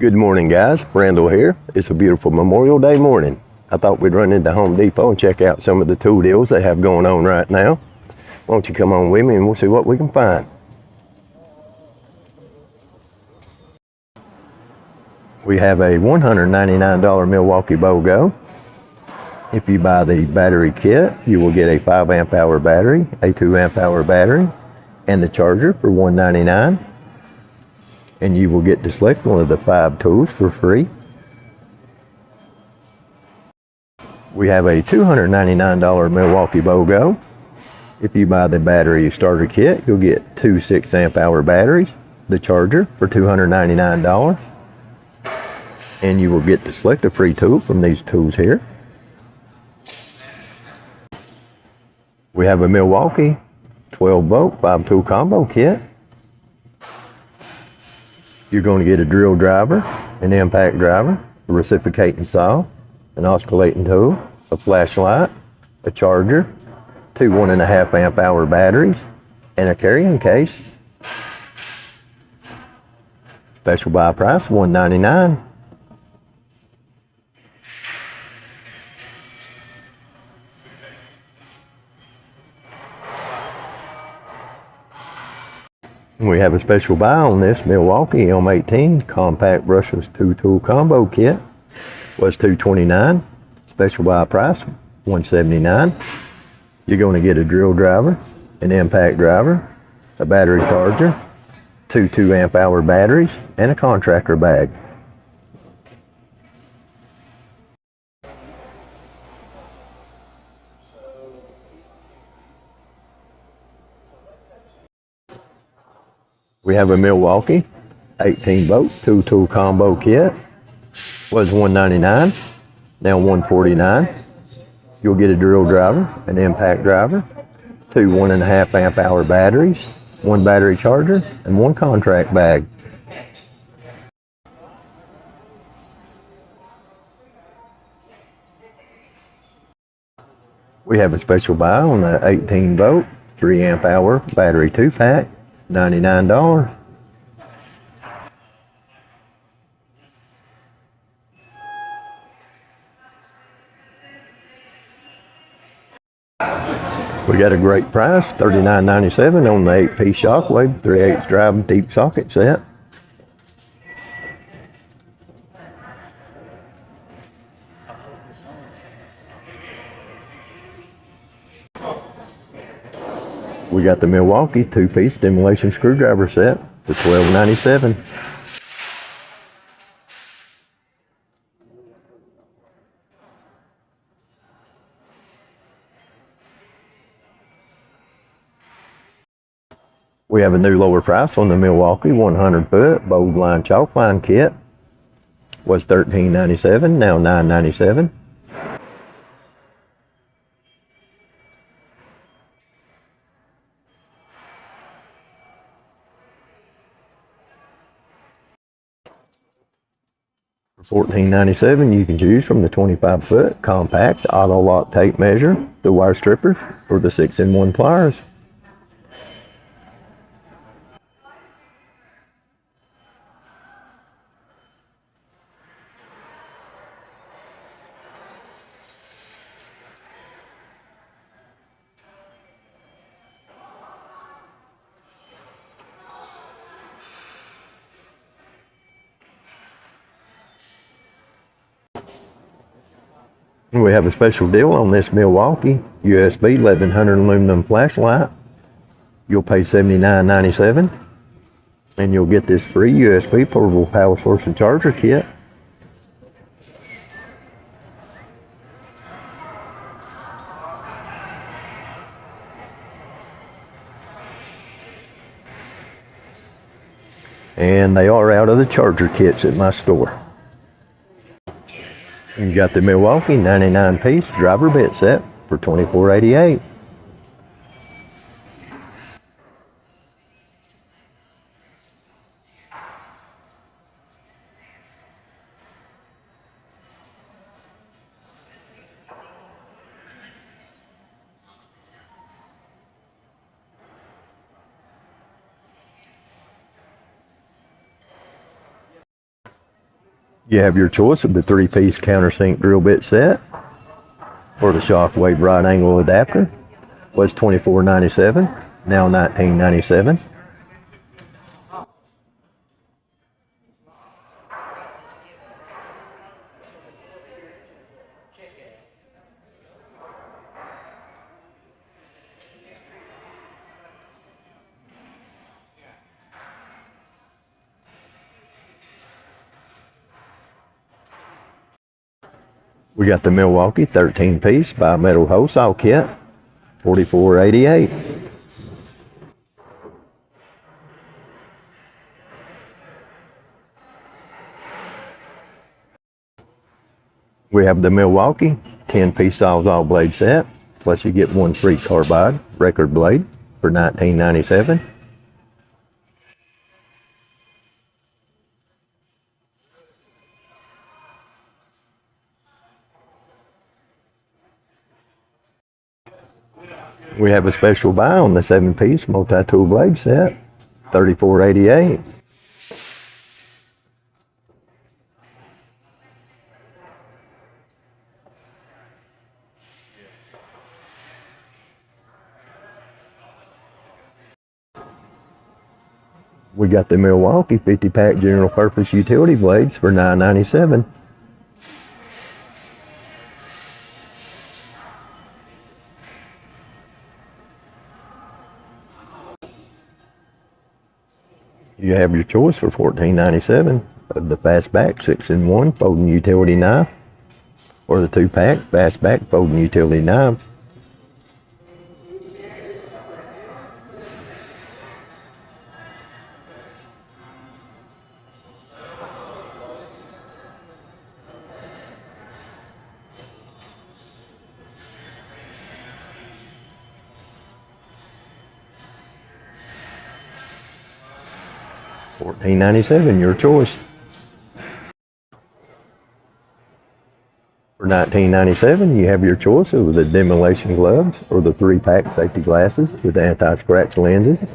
Good morning, guys. Randall here. It's a beautiful Memorial Day morning. I thought we'd run into Home Depot and check out some of the tool deals they have going on right now. Why don't you come on with me and we'll see what we can find. We have a $199 Milwaukee BOGO. If you buy the battery kit, you will get a 5 amp hour battery, a 2 amp hour battery, and the charger for $199. And you will get to select one of the 5 tools for free. We have a $299 Milwaukee BOGO. If you buy the battery starter kit, you'll get 2 6 amp hour batteries, the charger for $299, and you will get to select a free tool from these tools here. We have a Milwaukee 12 volt 5 tool combo kit. You're going to get a drill driver, an impact driver, a reciprocating saw, an oscillating tool, a flashlight, a charger, 2 1.5 amp hour batteries, and a carrying case. Special buy price $199. We have a special buy on this Milwaukee M18 compact brushless 2 tool combo kit. Was $229. Special buy price $179. You're going to get a drill driver, an impact driver, a battery charger, 2 2 amp hour batteries, and a contractor bag. We have a Milwaukee 18 volt 2 tool combo kit. Was $199, now $149. You'll get a drill driver, an impact driver, 2 1.5 amp hour batteries, 1 battery charger, and 1 contract bag. We have a special buy on the 18 volt 3 amp hour battery 2 pack, $99. We got a great price, $39.97 on the 8-piece Shockwave 3/8 drive deep socket set. We got the Milwaukee 2-piece stimulation screwdriver set for $12.97. We have a new lower price on the Milwaukee 100 foot bold line chalk line kit. Was $13.97, now $9.97. For $14.97, you can choose from the 25 foot compact auto lock tape measure, the wire stripper, or the 6-in-1 pliers. We have a special deal on this Milwaukee USB 1100 aluminum flashlight. You'll pay $79.97, and you'll get this free USB portable power source and charger kit. And they are out of the charger kits at my store. You got the Milwaukee 99-piece driver bit set for $24.88. You have your choice of the 3-piece countersink drill bit set or the Shockwave right angle adapter. Was $24.97, now $19.97. We got the Milwaukee 13-piece bimetal hole saw kit, $44.88. We have the Milwaukee 10-piece Sawzall blade set, plus you get one free carbide record blade for $19.97. We have a special buy on the 7-piece multi-tool blade set, $34.88. We got the Milwaukee 50-pack general purpose utility blades for $9.97. You have your choice for $14.97 of the fastback 6-in-1 folding utility knife or the 2-pack fastback folding utility knife. $14.97, your choice. For $19.97, you have your choice of the demolition gloves or the 3-pack safety glasses with anti-scratch lenses.